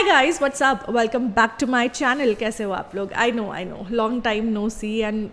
Guys what's up, welcome back to my channel. कैसे हो आप लोग? I know long time no see and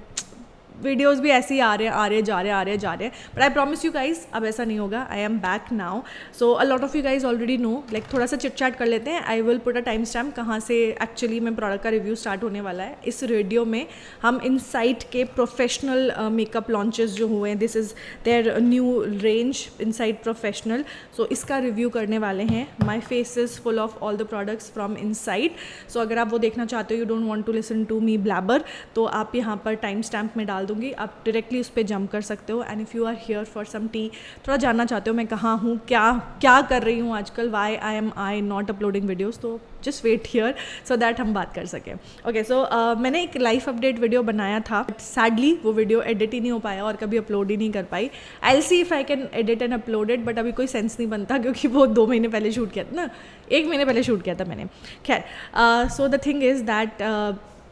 videos भी ऐसे ही आ रहे जा रहे हैं, but I promise you guys अब ऐसा नहीं होगा। I am back now, so a lot of you guys already know. Like थोड़ा सा चिट चैट कर लेते हैं। I will put a time stamp कहाँ से एक्चुअली में प्रोडक्ट का रिव्यू स्टार्ट होने वाला है। इस वीडियो में हम इनसाइट के प्रोफेशनल मेकअप लॉन्चेस जो हुए हैं, this is their new range Insight professional, so इसका रिव्यू करने वाले हैं। My face is full of all the products from Insight, so अगर आप वो देखना चाहते हो, you don't want to listen to me blabber, तो आप यहाँ पर टाइम स्टैम्प में डाल दूँगी, आप डायरेक्टली उस पर जंप कर सकते हो। And if you are here for some tea, थोड़ा जानना चाहते हो मैं कहाँ हूँ, क्या कर रही हूँ आजकल, why I not uploading videos, तो just wait here so that हम बात कर सकें। ओके, सो मैंने एक लाइफ अपडेट वीडियो बनाया था, बट सैडली वो वीडियो एडिट ही नहीं हो पाया और कभी अपलोड ही नहीं कर पाई। I see if I can edit and upload it, but अभी कोई सेंस नहीं बनता क्योंकि वो 2 महीने पहले शूट किया था ना, 1 महीने पहले शूट किया था मैंने। खैर, so the thing is that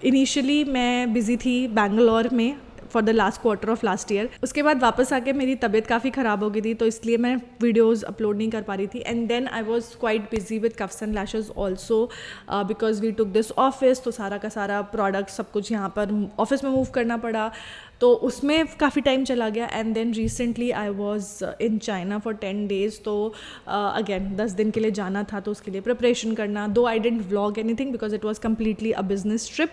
initially मैं बिज़ी थी बैंगलोर में for the last quarter of last year. उसके बाद वापस आके मेरी तबीयत काफ़ी ख़राब हो गई थी, तो इसलिए मैं वीडियोज़ अपलोड नहीं कर पा रही थी। And then I was quite busy with cuffs and lashes also, because we took this office, तो सारा का सारा प्रोडक्ट सब कुछ यहाँ पर ऑफिस में मूव करना पड़ा, तो उसमें काफ़ी टाइम चला गया। And then recently I was in China for 10 days, तो अगेन 10 दिन के लिए जाना था, तो उसके लिए प्रिपरेशन करना, though I didn't vlog anything because it was completely a business trip,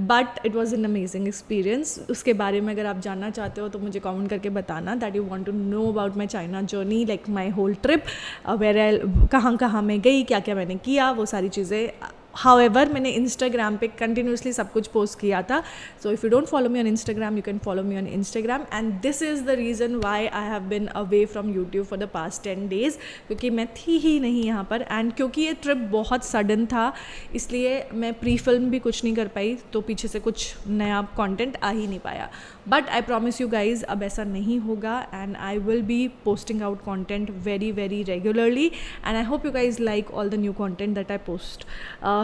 but it was an amazing experience. उसके बारे में अगर आप जानना चाहते हो तो मुझे कमेंट करके बताना that you want to know about my China journey, like my whole trip, where I कहाँ मैं गई, क्या क्या मैंने किया, वो सारी चीज़ें। हाउएवर मैंने इंस्टाग्राम पे कंटिन्यूसली सब कुछ पोस्ट किया था, so if you don't follow me on Instagram, you can follow me on Instagram. And this is the reason why I have been away from YouTube for the past 10 days, क्योंकि मैं थी ही नहीं यहाँ पर। And क्योंकि ये trip बहुत sudden था, इसलिए मैं प्री फिल्म भी कुछ नहीं कर पाई, तो पीछे से कुछ नया कॉन्टेंट आ ही नहीं पाया। But I promise you guys अब ऐसा नहीं होगा, and I will be posting out content very regularly, and I hope you guys like all the new content that I post.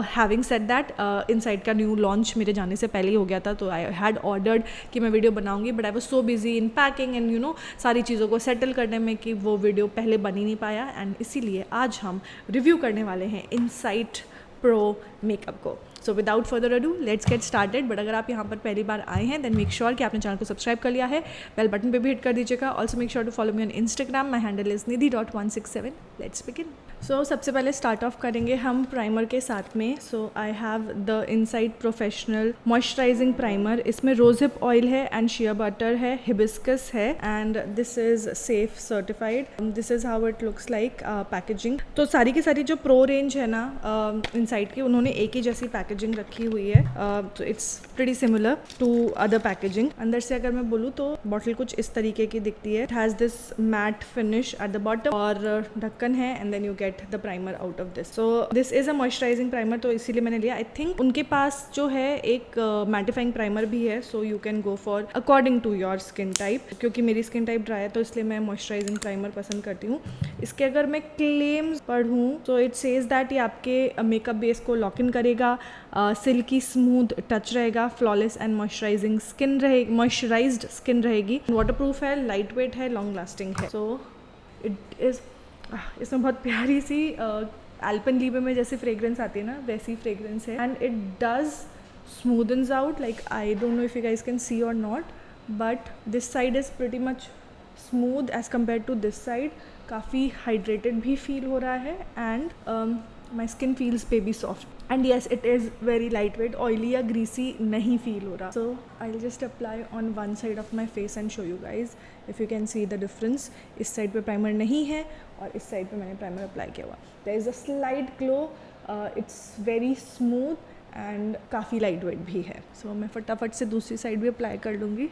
Having said that, insight का new launch मेरे जाने से पहले ही हो गया था, तो आई हैड ऑर्डर्ड कि मैं वीडियो बनाऊंगी, but I was so busy in packing and you no सारी चीज़ों को सेटल करने में कि वो वीडियो पहले बन ही नहीं पाया। एंड इसीलिए आज हम रिव्यू करने वाले हैं इनसाइट प्रो मेकअप को। So without further ado let's get started. But अगर आप यहाँ पर पहली बार आए हैं देन मेक श्योर कि आपने चैनल को सब्सक्राइब कर लिया है, बेल बटन पे भी हिट कर दीजिएगा। Also make sure to follow me on Instagram, my handle is nidhi.167। Let's begin. So सबसे पहले स्टार्ट ऑफ करेंगे हम प्राइमर के साथ में। So I have the Insight professional moisturising primer. इसमें रोजहिप ऑयल है एंड शिया बटर है, हिबिस्कस है, and this is safe certified. This is how it looks like packaging. तो सारी की सारी जो प्रो रेंज है ना इनसाइट की, उन्होंने एक ही जैसी पैकेजिंग रखी हुई है, तो it's pretty similar to other packaging. अंदर से अगर मैं बोलूँ तो बॉटल कुछ इस तरीके की दिखती है। It has this matte finish at the bottom और ढक्कन है, and then you get the primer out of this. So this is a moisturising primer, तो इसीलिए मैंने लिया। आई थिंक उनके पास जो है एक मैटिफाइंग प्राइमर भी है, so you can go for according to your skin type. क्योंकि मेरी स्किन टाइप ड्राई है, तो इसलिए मैं मॉइस्चराइजिंग प्राइमर पसंद करती हूँ। इसके अगर मैं क्लेम्स पढ़ूँ तो इट सेज दैट ये आपके मेकअप बेस को लॉक इन करेगा, सिल्की स्मूथ टच रहेगा, फ्लॉलेस एंड मॉइस्चराइजिंग स्किन रहेगी, मॉइस्चराइज्ड स्किन रहेगी, वाटरप्रूफ है, लाइट वेट है, लॉन्ग लास्टिंग है। सो इट इज़, इसमें बहुत प्यारी सी एल्पेनलीबे में जैसी फ्रेग्रेंस आती है ना, वैसी फ्रेग्रेंस है। And it does smoothens out, like I don't know if you guys can see और not, but this side is pretty much smooth as compare to this side. काफ़ी हाइड्रेटेड भी फील हो रहा है, and my skin feels baby soft, and yes it is very lightweight, oily या greasy नहीं feel हो रहा। So I will just apply on one side of my face and show you guys if you can see the difference. इस side पे primer नहीं है और इस साइड पे मैंने प्राइमर अप्लाई किया हुआ। There is a slight glow, it's very smooth and काफ़ी लाइट वेट भी है। सो मैं फटाफट से दूसरी साइड भी अप्लाई कर लूँगी।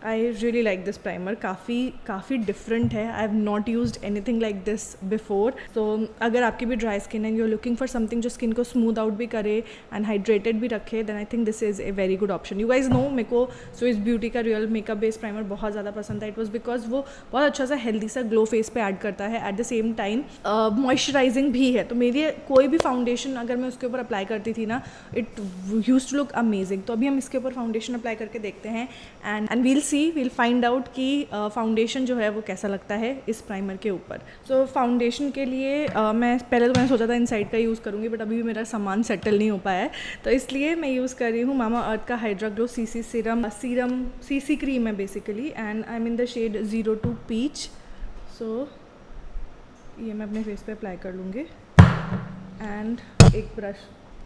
I really like this primer, काफ़ी डिफरेंट है। I have not used anything like this before. तो अगर आपकी भी ड्राई स्किन है, you are looking for something जो स्किन को स्मूथ आउट भी करे एंड हाइड्रेटेड भी रखे, then I think this is a very good option. You guys know मेरे को स्विस ब्यूटी का रियल मेकअप बेस प्राइमर बहुत ज़्यादा पसंद था। इट वॉज बिकॉज वो बहुत अच्छा सा हेल्दी सा ग्लो फेस पे ऐड करता है, at the same time moisturising भी है। तो मेरी कोई भी फाउंडेशन अगर मैं उसके ऊपर अप्लाई करती थी ना, it used to look amazing. तो अभी हम इसके ऊपर फाउंडेशन अप्लाई करके देखते हैं, and we'll see, we'll find out कि फाउंडेशन जो है वो कैसा लगता है इस प्राइमर के ऊपर। सो फाउंडेशन के लिए मैंने सोचा था इनसाइड का यूज़ करूँगी, बट अभी भी मेरा सामान सेटल नहीं हो पाया है, तो इसलिए मैं यूज़ कर रही हूँ मामा अर्थ का Hydra Glow CC serum CC cream है basically, and I am in the shade 02 peach. So ये मैं अपने फेस पे अप्लाई कर लूँगी एंड एक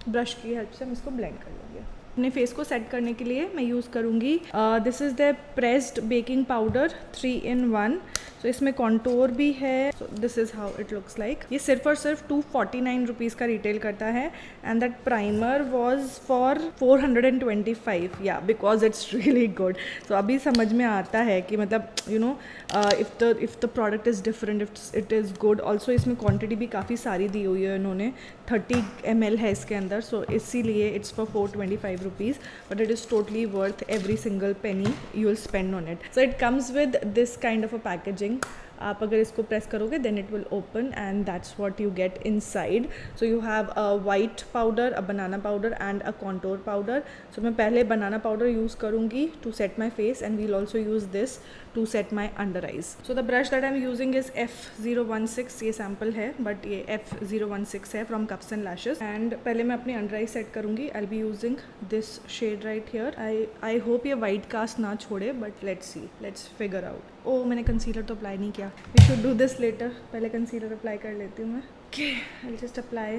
ब्रश की हेल्प से हम इसको ब्लेंड कर लूँगी। अपने फेस को सेट करने के लिए मैं यूज़ करूँगी this is the pressed baking powder 3-in-1। सो इसमें कॉन्टोर भी है। सो this is how it looks like. ये सिर्फ और सिर्फ 249 रुपीज़ का रिटेल करता है, and that primer was for 425, या बिकॉज इट्स रियली गुड। सो अभी समझ में आता है कि मतलब you know if the product is different, it is good. Also इसमें क्वान्टिटी भी काफ़ी सारी दी हुई है इन्होंने, 30 ml है इसके अंदर, सो इसीलिए it's for 425 rupees, but it is totally worth every single penny you will spend on it. So it comes with this kind of a packaging. आप अगर इसको प्रेस करोगे then it will open and that's what you get inside. So you have a white powder, a banana powder and a contour powder. So मैं पहले banana powder use करूँगी to set my face, and we'll also use this to set my under eyes. So the brush that I am using is F016, ये sample है but ये F016 है from cups and lashes. And पहले मैं अपनी under eyes set करूँगी। I be using this shade right here. I hope ये white cast ना छोड़े, but let's see, let's figure out. Oh मैंने कंसीलर तो अप्लाई नहीं किया, we should do this later. पहले कंसीलर अप्लाई कर लेती हूँ मैं। Okay, I just apply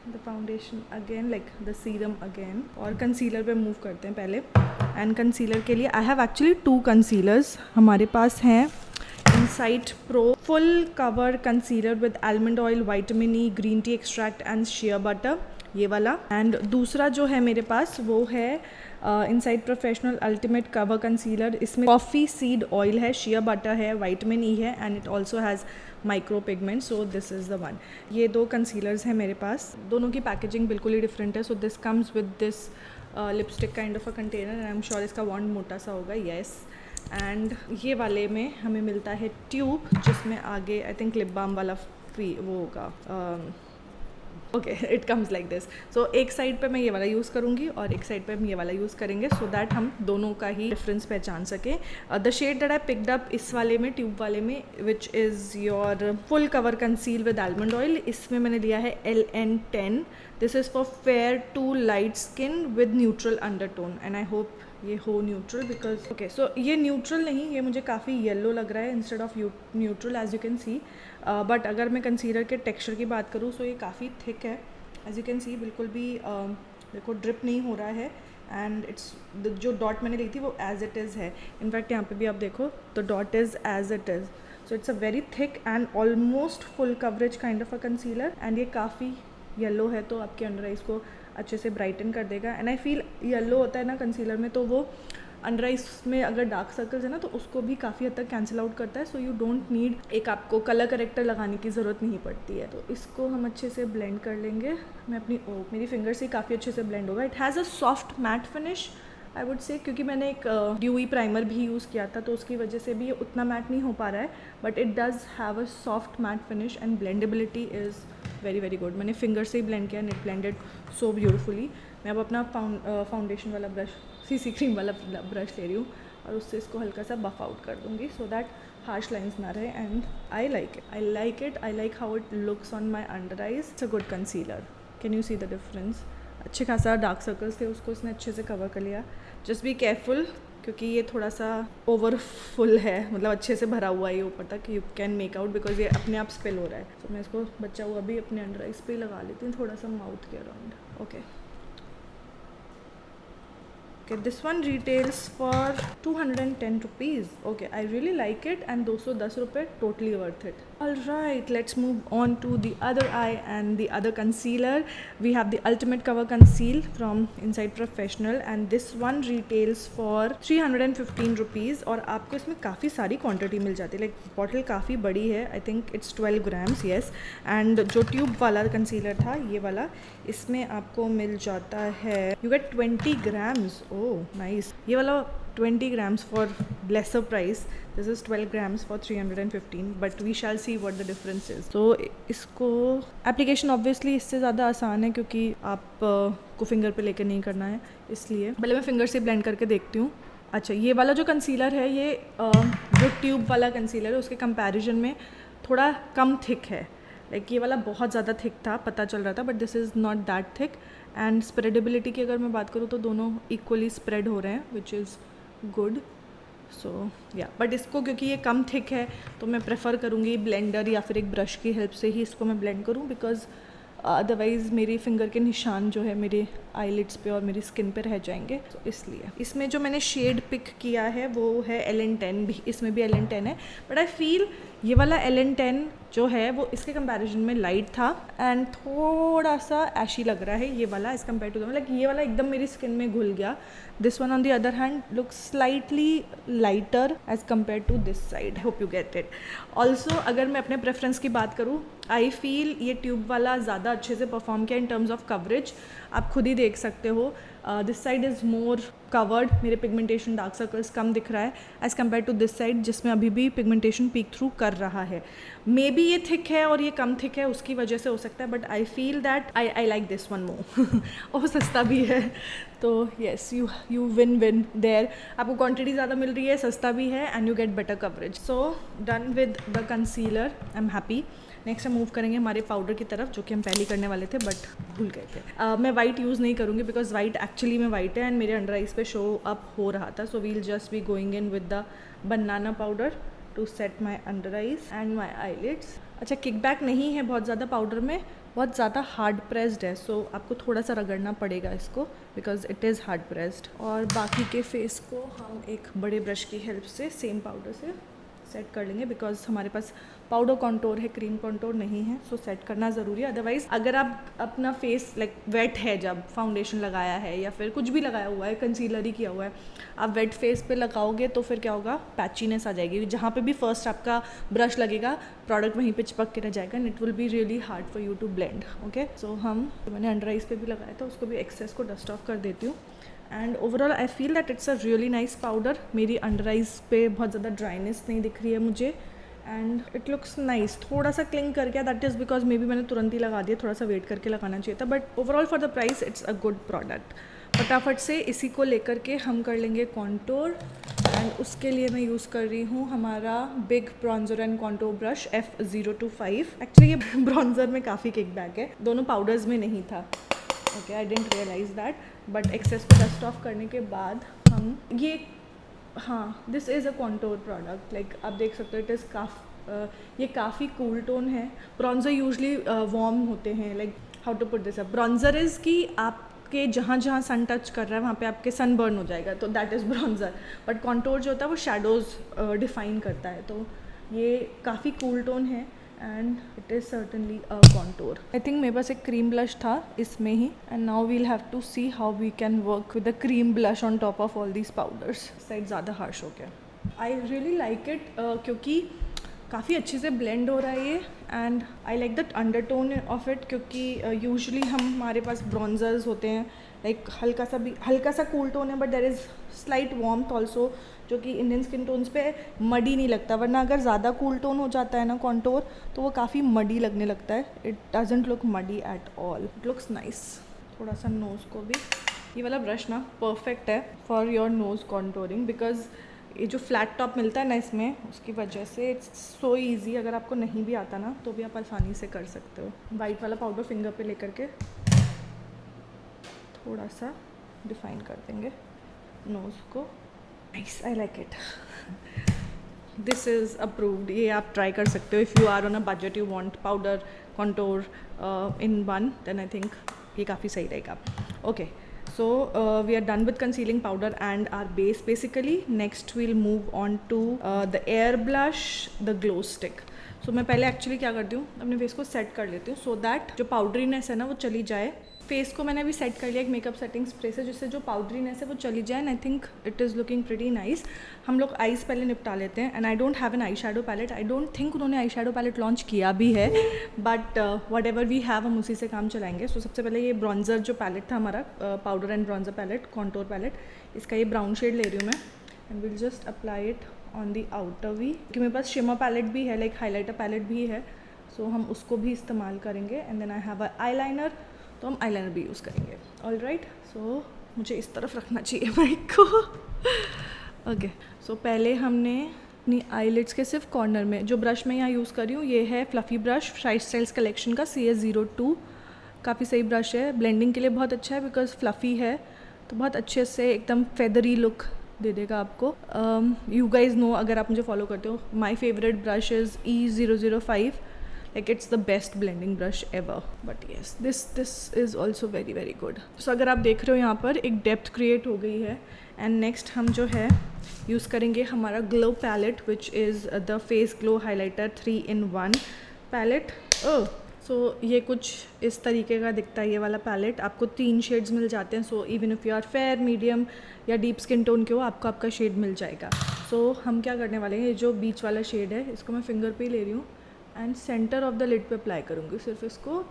the foundation again, like the serum again, और कंसीलर पे मूव करते हैं पहले। एंड कंसीलर के लिए आई हैव एक्चुअली 2 कंसीलर्स हमारे पास हैं। Insight pro full cover concealer with almond oil, vitamin E, green tea extract and shea butter, ये वाला। एंड दूसरा जो है मेरे पास वो है insight professional ultimate cover concealer. इसमें कॉफ़ी सीड ऑयल है, शिया बटर है, विटामिन ई है, and it also has micro pigment. So this is the one. ये 2 कंसीलर्स हैं मेरे पास। दोनों की पैकेजिंग बिल्कुल ही डिफरेंट है। So this comes with this lipstick kind of a container, and I am sure इसका वॉन्ड मोटा सा होगा, येस। एंड ये वाले में हमें मिलता है ट्यूब, जिसमें आगे आई थिंक लिप बाम वाला वो होगा। Okay, it comes like this. So एक साइड पे मैं ये वाला यूज़ करूँगी और एक साइड पे हम ये वाला यूज़ करेंगे, सो दैट हम दोनों का ही डिफरेंस पहचान सकें। The shade that I picked up इस वाले में, ट्यूब वाले में, which is your full cover conceal with almond oil, इसमें मैंने लिया है LN10। This is for fair to light skin with neutral undertone, and I hope ये हो न्यूट्रल, बिकॉज ओके सो ये न्यूट्रल नहीं, ये मुझे काफ़ी येलो लग रहा है instead of neutral, as you can see. But अगर मैं कंसीलर के टेक्सचर की बात करूँ, सो ये काफ़ी थिक है, एज यू कैन सी। बिल्कुल भी देखो ड्रिप नहीं हो रहा है, एंड इट्स जो डॉट मैंने ली थी वो एज इट इज़ है। इनफैक्ट यहाँ पे भी आप देखो the dot is as it is. So it's a very thick and almost full coverage kind of a concealer, and ये काफ़ी येलो है, तो आपके अंडर आइज को अच्छे से ब्राइटन कर देगा। एंड आई फील येलो होता है ना कंसीलर में, तो वो अंडर आइज में अगर डार्क सर्कल्स है ना, तो उसको भी काफ़ी हद तक कैंसिल आउट करता है। सो यू डोंट नीड, एक आपको कलर करेक्टर लगाने की ज़रूरत नहीं पड़ती है। तो इसको हम अच्छे से ब्लेंड कर लेंगे। मैं मेरी फिंगर से काफ़ी अच्छे से ब्लेंड होगा। It has a soft matte finish I would say, क्योंकि मैंने एक ड्यूई प्राइमर भी यूज़ किया था, तो उसकी वजह से भी ये उतना मैट नहीं हो पा रहा है, but it does have a soft matte finish, and blendability is very very good. मैंने फिंगर से ही ब्लेंड किया, and it blended so beautifully. मैं अब अपना फाउंडेशन वाला ब्रश, सीसी क्रीम वाला ब्रश ले रही हूँ, और उससे इसको हल्का सा बफ आउट कर दूँगी, सो दैट हार्श लाइन्स ना रहे। And I like it, I like how it looks on my under eyes. It's a good concealer, can you see the difference. अच्छे खासा डार्क सर्कल्स थे, उसको इसने अच्छे से कवर कर लिया। जस्ट बी केयरफुल, क्योंकि ये थोड़ा सा ओवरफुल है, मतलब अच्छे से भरा हुआ है ये ऊपर तक, you can make out, because ये अपने आप स्पिल हो रहा है। तो मैं इसको बचा हुआ भी अपने अंडर आइज पे लगा लेती हूँ, थोड़ा सा माउथ के around. Okay, this one retails for 210 rupees. Okay, I really like it, and 210 रुपये totally worth it. Alright, let's move on to the other eye and the other concealer. We have the Ultimate Cover Conceal from Inside Professional, and this one retails for 315 rupees. और आपको इसमें काफ़ी सारी quantity मिल जाती है, like bottle काफ़ी बड़ी है, I think it's 12 grams, yes. And जो ट्यूब वाला कंसीलर था, ये वाला, इसमें आपको मिल जाता है, you get 20 grams. Oh nice. ये वाला 20 grams for lesser price, this is 12 grams for 315, but we shall see what the difference is. तो इसको एप्लीकेशन ऑब्वियसली इससे ज़्यादा आसान है, क्योंकि आप को फिंगर पे लेकर नहीं करना है, इसलिए पहले मैं फिंगर से ब्लेंड करके देखती हूँ। अच्छा, ये वाला जो कंसीलर है ये जो ट्यूब वाला कंसीलर है उसके कंपैरिजन में थोड़ा कम थिक है। लाइक ये वाला बहुत ज़्यादा थिक था, पता चल रहा था, but this is not that thick. And spreadability की अगर मैं बात करूँ तो दोनों इक्वली स्प्रेड हो रहे हैं, विच इज़ गुड। सो या, बट इसको क्योंकि ये कम थिक है तो मैं प्रेफर करूँगी ब्लेंडर या फिर एक ब्रश की हेल्प से ही इसको मैं ब्लेंड करूँ, बिकॉज अदरवाइज़ मेरी फिंगर के निशान जो है मेरे आईलिड्स पे और मेरी स्किन पे रह जाएंगे। तो इसलिए इसमें जो मैंने शेड पिक किया है वो है LN10, भी इसमें भी LN10 है, बट आई फील ये वाला LN10 जो है वो इसके कंपैरिजन में लाइट था एंड थोड़ा सा ऐशी लग रहा है ये वाला एज़ कम्पेयर टू लाइक ये वाला एकदम मेरी स्किन में घुल गया। This one on the other hand looks slightly lighter as compare to this side. Hope you get it. Also अगर मैं अपने प्रेफरेंस की बात करूँ, आई फील ये ट्यूब वाला ज़्यादा अच्छे से परफॉर्म किया इन टर्म्स ऑफ कवरेज। आप खुद ही देख सकते हो, this side is more covered, मेरे पिगमेंटेशन डार्क सर्कल्स कम दिख रहा है as compare to this side जिसमें अभी भी पिगमेंटेशन पीक थ्रू कर रहा है। मे बी ये थिक है और ये कम थिक है उसकी वजह से हो सकता है, but I feel that I like this one more. और सस्ता भी है, तो yes you win win there. आपको क्वांटिटी ज़्यादा मिल रही है, सस्ता भी है and you get better coverage. So done with the concealer, I am happy. Next हम मूव करेंगे हमारे पाउडर की तरफ, जो कि हम पहले करने वाले थे बट भूल गए थे। मैं वाइट यूज़ नहीं करूँगी बिकॉज वाइट एक्चुअली में वाइट है एंड मेरे अंडर आइज पे शो अप हो रहा था। So we'll just be going in with the banana powder to set my under eyes and my eyelids. अच्छा, किकबैक नहीं है बहुत ज़्यादा पाउडर में, बहुत ज़्यादा हार्ड प्रेस्ड है, सो आपको थोड़ा सा रगड़ना पड़ेगा इसको because it is hard pressed. और बाकी के फेस को हम एक बड़े ब्रश की हेल्प से सेम पाउडर से सेट कर लेंगे बिकॉज हमारे पास पाउडर कॉन्टोर है, क्रीम कॉन्टोर नहीं है, सो सेट करना ज़रूरी है। अदरवाइज़ अगर आप अपना फेस लाइक वेट है, जब फाउंडेशन लगाया है या फिर कुछ भी लगाया हुआ है, कंसीलर ही किया हुआ है, आप वेट फेस पे लगाओगे तो फिर क्या होगा, पैचीनेस आ जाएगी। जहाँ पे भी फर्स्ट आपका ब्रश लगेगा प्रोडक्ट वहीं पे चिपक के रह जाएगा and it will be really hard for you to blend. Okay, so हम मैंने अंडर आइज पे भी लगाया था उसको भी एक्सेस को डस्ट ऑफ कर देती हूँ। And overall I feel that it's a really nice powder. मेरी अंडर आइज पे बहुत ज़्यादा ड्राइनेस नहीं दिख रही है मुझे एंड इट लुक्स नाइस। थोड़ा सा क्लिंग कर गया, that is because may be मैंने तुरंत ही लगा दिया, थोड़ा सा वेट करके लगाना चाहिए था, but overall for the price it's a good product. फटाफट से इसी को लेकर के हम कर लेंगे कॉन्टोर एंड उसके लिए मैं यूज़ कर रही हूँ हमारा big bronzer and contour brush F025। Actually ये ब्रॉन्जर में काफ़ी किकबैक है, दोनों पाउडर्स में नहीं था। Okay, I didn't realise that, but excess को डस्ट ऑफ करने के बाद हम ये, हाँ, this is a contour product. Like आप देख सकते हो इट इज़ ये काफ़ी कूल टोन है। ब्रॉन्जर यूजली वार्म होते हैं, like how to put this up, bronzer is कि आपके जहाँ जहाँ सन टच कर रहा है वहाँ पे आपके सन बर्न हो जाएगा, तो that is bronzer. But contour जो होता है वो शेडोज़ डिफाइन करता है, तो ये काफ़ी कूल टोन है and it is certainly a contour. I think मेरे पास एक क्रीम ब्लश था इसमें ही and now we'll have to see how we can work with the cream blush on top of all these powders. Side ज़्यादा harsh हो गया। आई really like it क्योंकि काफ़ी अच्छे से ब्लेंड हो रहा है ये and I like that undertone of it, क्योंकि यूजुअली हमारे पास ब्रॉन्जर्स होते हैं लाइक हल्का सा कूल टोन है but there is slight warmth also, जो कि इंडियन स्किन टोन्स पे मडी नहीं लगता। वरना अगर ज़्यादा कूल टोन हो जाता है ना कॉन्टोर तो वो काफ़ी मडी लगने लगता है। It doesn't look muddy at all, it looks nice. थोड़ा सा नोज़ को भी, ये वाला ब्रश ना परफेक्ट है for your nose contouring because ये जो फ्लैट टॉप मिलता है ना इसमें, उसकी वजह से इट्स सो ईजी। अगर आपको नहीं भी आता ना तो भी आप आसानी से कर सकते हो। वाइट वाला पाउडर फिंगर पे लेकर के थोड़ा सा डिफाइन कर देंगे नोज़ को। Nice, I like it. This is approved. ये आप ट्राई कर सकते हो if you are on a budget, you want powder contour in one, then I think ये काफ़ी सही रहेगा। Okay, so we are done with concealing powder and our base basically. Next we'll move on to the air blush, the glow stick. So मैं पहले actually क्या करती हूँ, अपने फेस को सेट कर लेती हूँ सो दैट जो पाउडरीनेस है ना वो चली जाए। फेस को मैंने अभी सेट कर लिया एक मेकअप सेटिंग स्प्रे से, जिससे जो पाउडरीनेस है वो चली जाए and I think it is looking pretty nice. हम लोग आईज पहले निपटा लेते हैं and I don't have an eye shadow palette. I don't think उन्होंने आई शेडो पैलेट लॉन्च किया भी है, but whatever we have हम उसी से काम चलाएंगे। सो सबसे पहले ये ब्रॉन्जर जो पैलेट था हमारा, powder and bronzer palette, contour palette, इसका ये ब्राउन शेड ले रही हूँ मैं and will just apply it on the outer V. क्योंकि मेरे पास शिमर पैलेट भी है, लाइक हाईलाइटर पैलेट भी है, सो हम उसको भी इस्तेमाल करेंगे। And then I have a eyeliner, तो हम आईलाइनर भी यूज़ करेंगे। ऑल राइट, सो मुझे इस तरफ रखना चाहिए माइक को। ओके, सो पहले हमने अपनी आईलिड्स के सिर्फ कॉर्नर में, जो ब्रश मैं यहाँ यूज़ कर रही हूँ ये है फ्लफ़ी ब्रश शाइट स्टाइल्स कलेक्शन का CS02। काफ़ी सही ब्रश है, ब्लेंडिंग के लिए बहुत अच्छा है बिकॉज फ्लफ़ी है, तो बहुत अच्छे से एकदम फेदरी लुक दे देगा आपको। यू गाइज नो, अगर आप मुझे फॉलो करते हो, my favourite brush is E005, like it's the best blending brush ever, but yes this is also very good। so अगर आप देख रहे हो यहाँ पर एक डेप्थ क्रिएट हो गई है। एंड नेक्स्ट हम जो है यूज़ करेंगे हमारा glow palette which is the face glow highlighter 3-in-1 palette. So ये कुछ इस तरीके का दिखता है ये वाला पैलेट, आपको 3 शेड्स मिल जाते हैं। So even if you are fair, medium या डीप स्किन टोन के हो, आपको आपका शेड मिल जाएगा। सो हम क्या करने वाले हैं, ये जो बीच वाला शेड है इसको मैं फिंगर पे ही ले रही हूँ and centre of the lid पे अप्लाई करूँगी, सिर्फ इसको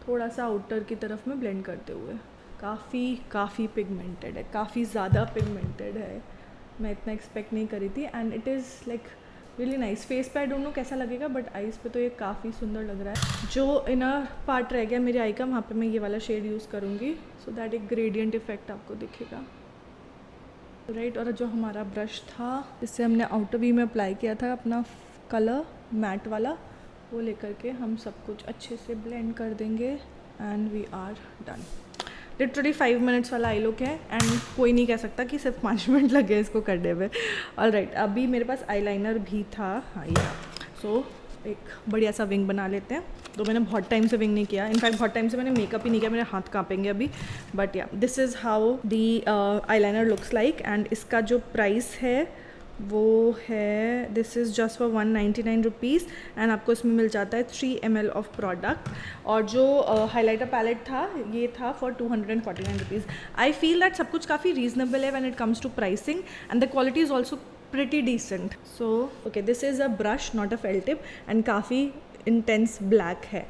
थोड़ा सा आउटर की तरफ में ब्लेंड करते हुए। काफ़ी पिगमेंटेड है, काफ़ी ज़्यादा पिगमेंटेड है, मैं इतना एक्सपेक्ट नहीं करी थी and it is like really nice. Face पे आई डोंट नो कैसा लगेगा, बट आईज़ पे तो ये काफ़ी सुंदर लग रहा है। जो इनर पार्ट रह गया मेरे आई का, वहाँ पे मैं ये वाला शेड यूज़ करूँगी सो दैट एक ग्रेडियंट इफेक्ट आपको दिखेगा, राइट। और जो हमारा ब्रश था जिससे हमने आउटर वी में अप्लाई किया था अपना कलर मैट वाला, वो लेकर के हम सब कुछ अच्छे से ब्लेंड कर देंगे and we are done. Literally 5 minutes वाला आई लुक है एंड कोई नहीं कह सकता कि सिर्फ 5 मिनट लगे इसको करने में। ऑलराइट, अभी मेरे पास आईलाइनर भी था, हाँ ये। सो एक बढ़िया सा विंग बना लेते हैं। तो मैंने बहुत टाइम से विंग नहीं किया, इनफैक्ट बहुत टाइम से मैंने मेकअप ही नहीं किया, मेरे हाथ कांपेंगे अभी। बट या this is how the eyeliner looks like and इसका जो प्राइस है वो है, this is just for 199 rupees and आपको इसमें मिल जाता है 3 ml ऑफ प्रोडक्ट। और जो हाइलाइटर पैलेट था ये था for 249 rupees. I feel that सब कुछ काफ़ी रीजनेबल है when it comes to pricing and the quality is also pretty decent. So okay, this is a brush not a felt tip and काफ़ी intense black है।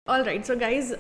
All right, so guys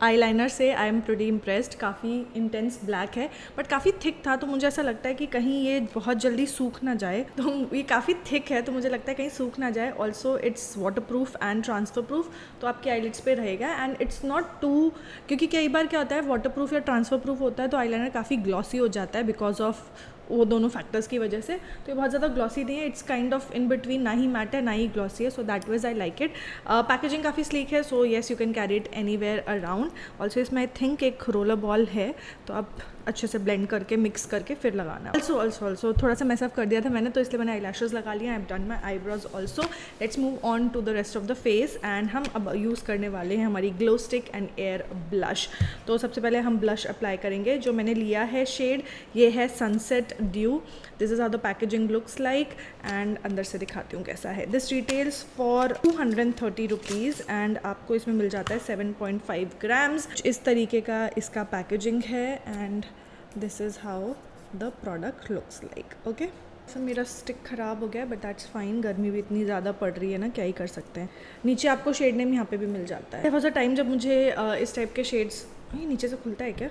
eyeliner से I am pretty impressed. काफ़ी intense black है but काफ़ी thick था, तो मुझे ऐसा लगता है कि कहीं ये बहुत जल्दी सूख ना जाए। तो ये काफ़ी थिक है तो मुझे लगता है कहीं सूख ना जाए। Also it's water proof and transfer proof, तो आपके आईलिड्स पे रहेगा एंड इट्स नॉट टू, क्योंकि कई बार क्या होता है वाटर प्रूफ या ट्रांसफ़र प्रूफ होता है तो आई लाइनर काफ़ी ग्लॉसी हो जाता है बिकॉज ऑफ वो दोनों फैक्टर्स की वजह से। तो ये बहुत ज़्यादा ग्लॉसी नहीं है, it's kind of in between, ना ही मैट है ना ही ग्लॉसी है। So that was I like it. Packaging काफ़ी स्लीक है, so yes you can carry it anywhere around. Also इसमें आई थिंक एक रोलर बॉल है, तो आप अच्छे से ब्लेंड करके मिक्स करके फिर लगाना। ऑल्सो थोड़ा सा मैसअप कर दिया था मैंने, तो इसलिए मैंने आई लैशेज़ लगा लिया। I have done my eyebrows also. Let's move on to the rest of the face and हम अब यूज़ करने वाले हैं हमारी glow stick and air blush. तो सबसे पहले हम ब्लश अप्लाई करेंगे। जो मैंने लिया है शेड ये है sunset due. This is how the packaging looks like and अंदर से दिखाती हूँ कैसा है। This retails for 230 rupees and आपको इसमें मिल जाता है 7.5 ग्राम्स। इस तरीके का इसका पैकेजिंग है and this is how the product looks like. Okay, so मेरा स्टिक ख़राब हो गया बट दैट्स फाइन, गर्मी भी इतनी ज़्यादा पड़ रही है ना, क्या ही कर सकते हैं। नीचे आपको शेड नेम यहाँ पे भी मिल जाता है। बहुत सा टाइम जब मुझे इस टाइप के शेड्स, नीचे से खुलता है क्या?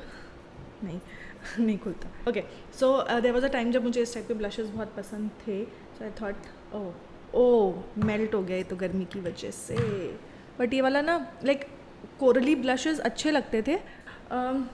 नहीं नहीं खुलता। Okay, so there was a time जब मुझे इस टाइप के ब्लशेस बहुत पसंद थे, सो आई थॉट ओह मेल्ट हो गया ये तो गर्मी की वजह से। बट ये वाला ना लाइक कोरली ब्लशेस अच्छे लगते थे।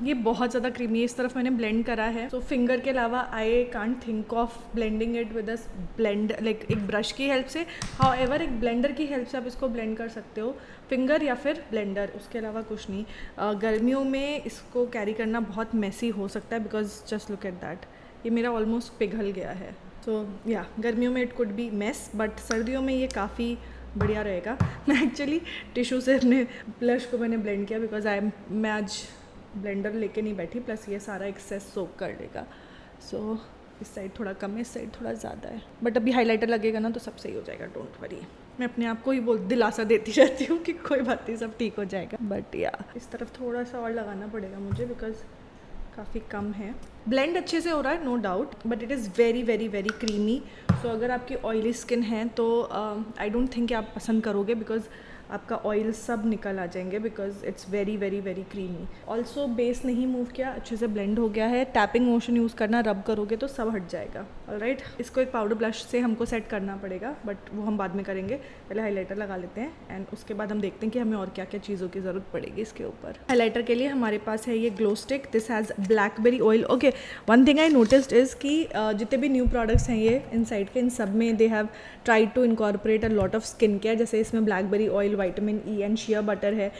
ये बहुत ज़्यादा क्रीमी है। इस तरफ मैंने ब्लेंड करा है, सो फिंगर के अलावा I can't think of blending it with a blend, like एक ब्रश की हेल्प से। हाउएवर एक ब्लेंडर की हेल्प से आप इसको ब्लेंड कर सकते हो, फिंगर या फिर ब्लेंडर, उसके अलावा कुछ नहीं। गर्मियों में इसको कैरी करना बहुत मेसी हो सकता है because just look at that, ये मेरा ऑलमोस्ट पिघल गया है। सो या गर्मियों में it could be mess, but सर्दियों में ये काफ़ी बढ़िया रहेगा। मैं एक्चुअली टिशू से अपने ब्लश को मैंने ब्लेंड किया बिकॉज मैं आज ब्लेंडर लेके नहीं बैठी, प्लस ये सारा एक्सेस सोक कर लेगा। सो इस साइड थोड़ा कम है, इस साइड थोड़ा ज़्यादा है, बट अभी हाइलाइटर लगेगा ना तो सब सही हो जाएगा, डोंट वरी। मैं अपने आप को ही दिलासा देती रहती हूँ कि कोई बात नहीं, सब ठीक हो जाएगा। बट या इस तरफ थोड़ा सा और लगाना पड़ेगा मुझे बिकॉज काफ़ी कम है। ब्लेंड अच्छे से हो रहा है no doubt, but it is very very very creamy. So अगर आपकी ऑयली स्किन है तो आई डोंट थिंक आप पसंद करोगे बिकॉज आपका ऑयल सब निकल आ जाएंगे because it's very very very creamy. Also base नहीं मूव किया, अच्छे से ब्लेंड हो गया है। टैपिंग मोशन यूज़ करना, रब करोगे तो सब हट जाएगा। ऑलराइट, इसको एक पाउडर ब्लश से हमको सेट करना पड़ेगा, बट वो हम बाद में करेंगे। पहले हाईलाइटर लगा लेते हैं एंड उसके बाद हम देखते हैं कि हमें और क्या क्या चीज़ों की ज़रूरत पड़ेगी इसके ऊपर। हाईलाइटर के लिए हमारे पास है ये glow stick, this has blackberry oil. Okay, one thing I noticed is कि जितने भी न्यू प्रोडक्ट्स हैं ये इनसाइड के, इन सब में they have tried to incorporate a lot of skin care. जैसे इसमें blackberry oil, vitamin E and shea butter है।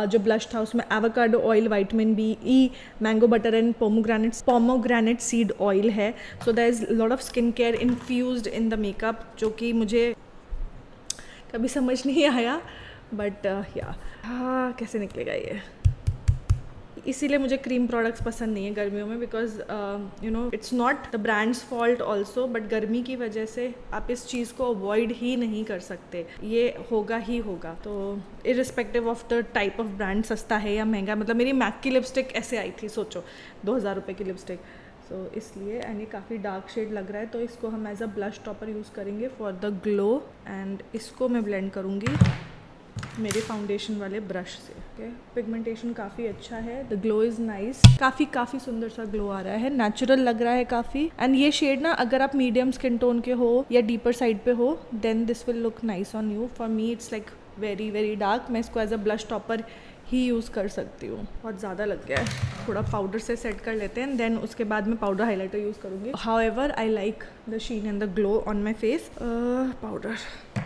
जो ब्लश था उसमें avocado oil, vitamin B, E, mango butter and pomegranate seed oil है। So there is lot of skin care infused in the makeup, जो कि मुझे कभी समझ नहीं आया, बट या हाँ कैसे निकलेगा ये। इसीलिए मुझे क्रीम प्रोडक्ट्स पसंद नहीं है गर्मियों में, because you know it's not the brands fault also, but गर्मी की वजह से आप इस चीज़ को अवॉइड ही नहीं कर सकते, ये होगा ही होगा। तो irrespective of the type of brand, सस्ता है या महंगा, मतलब मेरी मैक की लिपस्टिक ऐसे आई थी, सोचो 2000 रुपये की लिपस्टिक। सो इसलिए एंड ये काफ़ी डार्क शेड लग रहा है, तो इसको हम as a blush topper use करेंगे फॉर द ग्लो। एंड इसको मैं ब्लेंड करूँगी मेरे फाउंडेशन वाले ब्रश से। ओके, पिगमेंटेशन काफ़ी अच्छा है, द ग्लो इज़ नाइस, काफ़ी सुंदर सा ग्लो आ रहा है, नेचुरल लग रहा है काफ़ी। एंड ये शेड ना, अगर आप मीडियम स्किन टोन के हो या डीपर साइड पे हो, then this will look nice on you. For me it's like very very dark, मैं इसको एज अ ब्लश टॉपर ही यूज़ कर सकती हूँ। बहुत ज़्यादा लग गया है, थोड़ा पाउडर से सेट कर लेते हैं, देन उसके बाद मैं पाउडर हाइलाइटर यूज़ करूँगी। However I like the sheen and the glow on my face. Powder,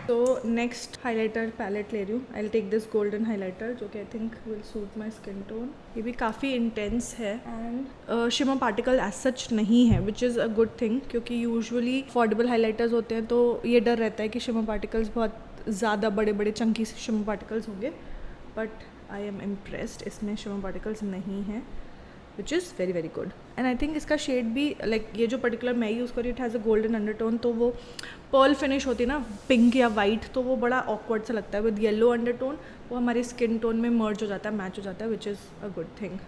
तो नेक्स्ट हाइलाइटर पैलेट ले रही हूँ। I will take this golden highlighter, जो कि I think will suit my skin tone. ये भी काफ़ी इंटेंस है and shimmer particle as such नहीं है, which is a good thing, क्योंकि यूजुअली अफोर्डेबल हाइलाइटर्स होते हैं तो ये डर रहता है कि शिमर पार्टिकल्स बहुत ज़्यादा बड़े बड़े चंकी शिमर पार्टिकल्स होंगे, बट आई एम इम्प्रेस्ड, इसमें शिमर पार्टिकल्स नहीं हैं, which is very very good. And I think इसका शेड भी लाइक ये जो पर्टिकुलर मैं यूज़ करी, it has a golden undertone, तो वो पर्ल फिनिश होती है ना, पिंक या वाइट, तो वो बड़ा ऑकवर्ड सा लगता है। विद येलो अंडरटोन वो हमारी स्किन टोन में मर्ज हो जाता है, मैच हो जाता है, which is a good thing.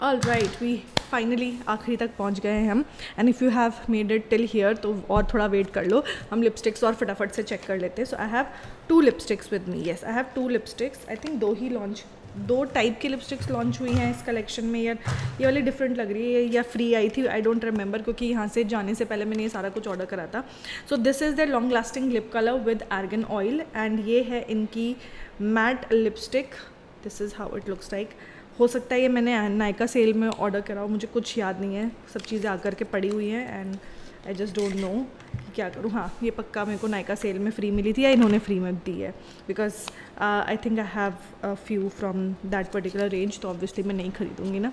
All right, we finally आखिरी तक पहुंच गए हैं हम। And if you have made it till here तो और थोड़ा वेट कर लो, हम लिपस्टिक्स और फटाफट से चेक कर लेते हैं। So I have 2 lipsticks with me, yes I have 2 lipsticks. I think 2 type की लिपस्टिक्स लॉन्च हुई हैं इस कलेक्शन में, यार ये वाली डिफरेंट लग रही है या फ्री आई थी, आई डोंट रिमेंबर, क्योंकि यहाँ से जाने से पहले मैंने ये सारा कुछ ऑर्डर करा था। सो this is the long lasting lip colour with argan oil, and ये है इनकी matte lipstick. This is how it looks like. हो सकता है ये मैंने नायका सेल में ऑर्डर करा हो, मुझे कुछ याद नहीं है, सब चीज़ें आकर के पड़ी हुई हैं and I just don't know क्या करूँ। हाँ, ये पक्का मेरे को नायका सेल में फ्री मिली थी या इन्होंने फ्री में दी है, because I think I have a few from that particular range, तो ऑब्वियसली मैं नहीं खरीदूँगी ना।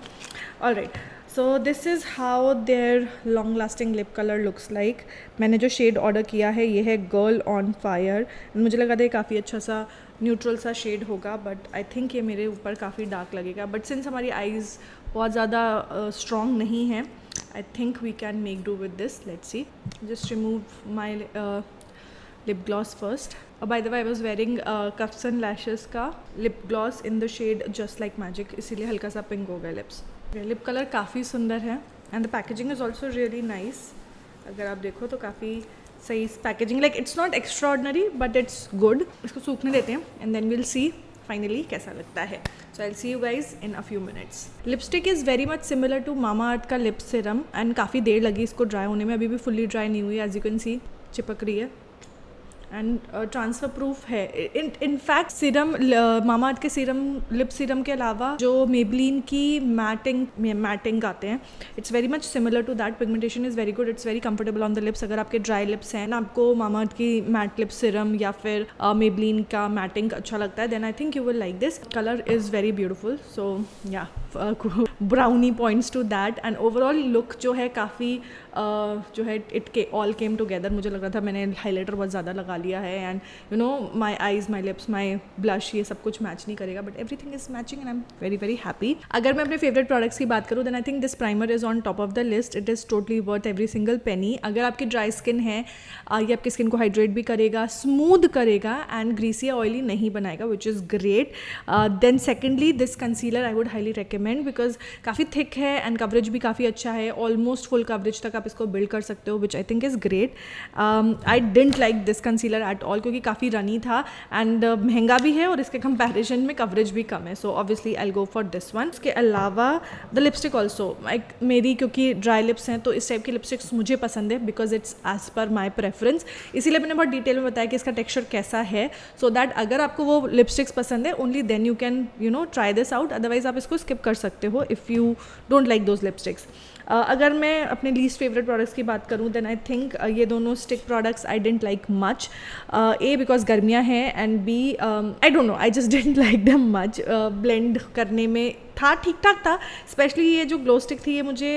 All right, so this is how their long lasting lip colour looks like. मैंने जो शेड ऑर्डर किया है ये है गर्ल ऑन फायर, मुझे लगा था ये काफ़ी अच्छा सा न्यूट्रल सा शेड होगा, बट आई थिंक ये मेरे ऊपर काफ़ी डार्क लगेगा। बट सिंस हमारी आईज़ बहुत ज़्यादा स्ट्रॉन्ग नहीं है, I think we can make do with this. Let's see. Just remove my lip gloss first. By the way, I was wearing Cuffs and Lashes का lip gloss in the shade Just Like Magic, इसीलिए हल्का सा pink हो गया lips. Lip colour काफ़ी सुंदर है and the packaging is also really nice. अगर आप देखो तो काफ़ी सही packaging, like it's not extra ordinary but it's good. इसको सूखने देते हैं and then will see finally कैसा लगता है। So I will see you guys in a few minutes. Lipstick is very much similar to Mamaearth का lip serum and काफ़ी देर लगी इसको ड्राई होने में, अभी भी फुल्ली ड्राई नहीं हुई, एज यू कैन सी चिपक रही है एंड ट्रांसफ़र प्रूफ है। इनफैक्ट सीरम, मामा अर्थ के सीरम, लिप सीरम के अलावा जो मेबलिन की मैटिंग आते हैं, it's very much similar to that. Pigmentation is very good, it's very comfortable on the lips. अगर आपके ड्राई लिप्स हैं ना, आपको मामा अर्थ की मैट लिप सीरम या फिर मेबलिन का मैटिंग अच्छा लगता है, then I think you will like this. Colour is very beautiful, so yeah brownie points to that. And overall look जो है काफ़ी जो है इट के ऑल केम टुगेदर। मुझे लग रहा था मैंने हाइलाइटर बहुत ज़्यादा लगा लिया है and you know my eyes, my lips, my blush, ये सब कुछ मैच नहीं करेगा, but everything is matching and I am very very happy. अगर मैं अपने फेवरेट प्रोडक्ट्स की बात करूँ, then I think this primer is on top of the list. It is totally worth every single penny. अगर आपकी ड्राई स्किन है, ये आपकी स्किन को हाइड्रेट भी करेगा, स्मूथ करेगा एंड ग्रीसी या ऑयली नहीं बनाएगा, which is great. Then secondly this concealer I would highly recommend, because काफ़ी थिक है एंड कवरेज भी काफ़ी अच्छा है, ऑलमोस्ट फुल कवरेज तक आप इसको बिल्ड कर सकते हो, which I think is great. I didn't like this concealer at all क्योंकि काफ़ी रनी था एंड महंगा भी है और इसके कंपैरिजन में कवरेज भी कम है. So obviously I go for this one. इसके अलावा द लिपस्टिक ऑल्सो मेरी क्योंकि ड्राई लिप्स हैं तो इस टाइप की लिपस्टिक्स मुझे पसंद है because it's as per my preference. इसीलिए मैंने बहुत डिटेल में बताया कि इसका टेक्स्चर कैसा है, सो दैट अगर आपको वो लिपस्टिक्स पसंद है only then you can try this out. Otherwise आप इसको स्किप कर सकते हो if you don't like those lipsticks. अगर मैं अपने लीस्ट फेवरेट प्रोडक्ट्स की बात करूँ देन आई थिंक ये दोनों stick products I dent like much. A because गर्मियाँ हैं and B I don't know, I just don't like them much. Blend करने में था ठीक ठाक था, स्पेशली ये जो ग्लो स्टिक थी ये मुझे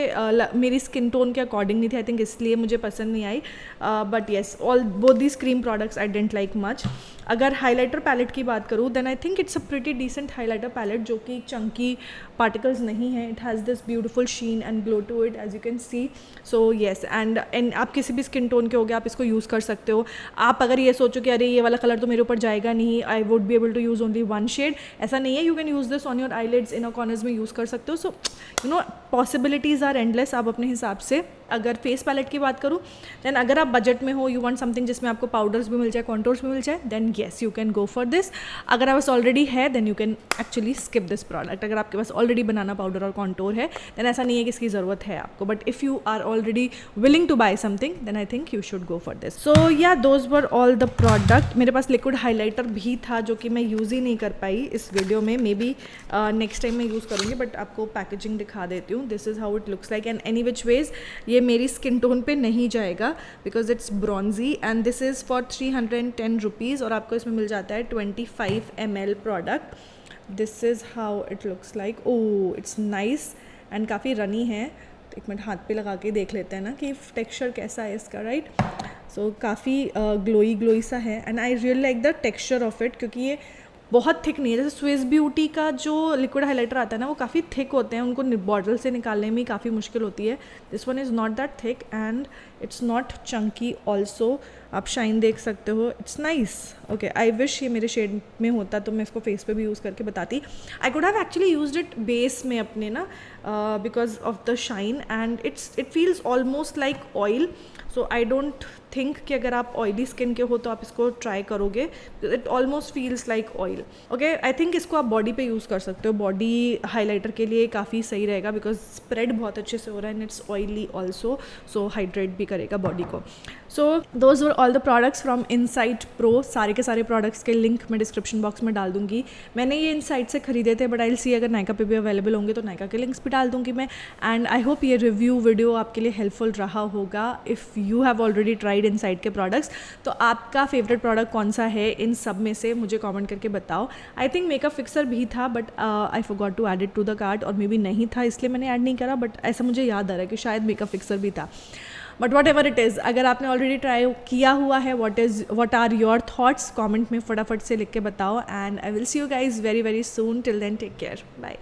मेरी स्किन टोन के अकॉर्डिंग नहीं थी. आई थिंक इसलिए मुझे पसंद नहीं आई. But yes, all both these cream products I dent like much. अगर हाइलाइटर पैलेट की बात करूँ then I think it's a pretty decent highlighter palette जो कि चंकी पार्टिकल्स नहीं है. It has this beautiful sheen and glow to it as you can see. So yes, and आप किसी भी स्किन टोन के हो गए आप इसको यूज़ कर सकते हो. आप अगर ये सोचो कि अरे ये वाला कलर तो मेरे ऊपर जाएगा नहीं, I would be able to use only one shade, ऐसा नहीं है. You can use this on your eyelids, in a corners में यूज़ कर सकते हो. So possibilities are endless. आप अपने हिसाब से. अगर फेस पैलेट की बात करूँ दैन अगर आप बजट में हो, यू वांट समथिंग जिसमें आपको पाउडर्स भी मिल जाए, कॉन्टोर्स भी मिल जाए, then yes you can go for this. अगर आप पास ऑलरेडी है then you can actually skip this product. अगर आपके पास ऑलरेडी बनाना पाउडर और कॉन्टोर है देन ऐसा नहीं है कि इसकी ज़रूरत है आपको. But if you are already willing to buy something then I think you should go for this. So yeah those were all the product. मेरे पास लिक्विड हाईलाइटर भी था जो कि मैं यूज़ ही नहीं कर पाई इस वीडियो में. मे बी नेक्स्ट टाइम मैं यूज़ करूँगी, बट आपको पैकेजिंग दिखा देती हूँ. This is how it looks like and any which ways ये मेरी स्किन टोन पे नहीं जाएगा because it's bronzy and this is for 310 rupees और आपको इसमें मिल जाता है 25 ml product. This is how it looks like. Oh it's nice and काफ़ी रनी है. एक मिनट हाथ पे लगा के देख लेते हैं ना कि टेक्सचर कैसा है इसका, राइट. सो काफ़ी ग्लोई सा है and I really like the texture of it क्योंकि ये बहुत थिक नहीं है. जैसे स्विस ब्यूटी का जो लिक्विड हाइलाइटर आता है ना वो काफ़ी थिक होते हैं, उनको बॉटल से निकालने में काफ़ी मुश्किल होती है. This one is not that thick and it's not Chunky also. आप शाइन देख सकते हो. It's nice. Okay, I wish ये मेरे शेड में होता तो मैं इसको फेस पे भी यूज़ करके बताती. I could have actually used it base में अपने ना because of the shine and it feels almost like oil. So I don't think कि अगर आप ऑयली स्किन के हो तो आप इसको ट्राई करोगे. It almost feels like oil. Okay, I think इसको आप बॉडी पे यूज़ कर सकते हो. बॉडी हाइलाइटर के लिए काफ़ी सही रहेगा बिकॉज स्प्रेड बहुत अच्छे से हो रहा है and it's oily also, so hydrate भी करेगा बॉडी को. So those were all the products from insight pro. सारे के सारे प्रोडक्ट्स के लिंक मैं डिस्क्रिप्शन बॉक्स में डाल दूंगी. मैंने ये इनसाइट से खरीदे थे बट आई विल सी अगर नायका पे भी अवेलेबल होंगे तो नायका के लिंक्स भी डाल दूंगी मैं. एंड आई होप ये रिव्यू वीडियो आपके लिए हेल्पफुल रहा होगा. If you have already tried insight के प्रोडक्ट्स तो आपका फेवरेट प्रोडक्ट कौन सा है इन सब में से मुझे कमेंट करके बताओ. आई थिंक मेकअप फिक्सर भी था but I forgot to add it to the cart और मे बी नहीं था इसलिए मैंने ऐड नहीं करा. बट ऐसा मुझे याद आ रहा है कि शायद मेकअप फिक्सर भी था. But whatever it is, अगर आपने ऑलरेडी ट्राई किया हुआ है what are your thoughts comment में फटाफट से लिख के बताओ. And I will see you guys very very soon. Till then take care. Bye.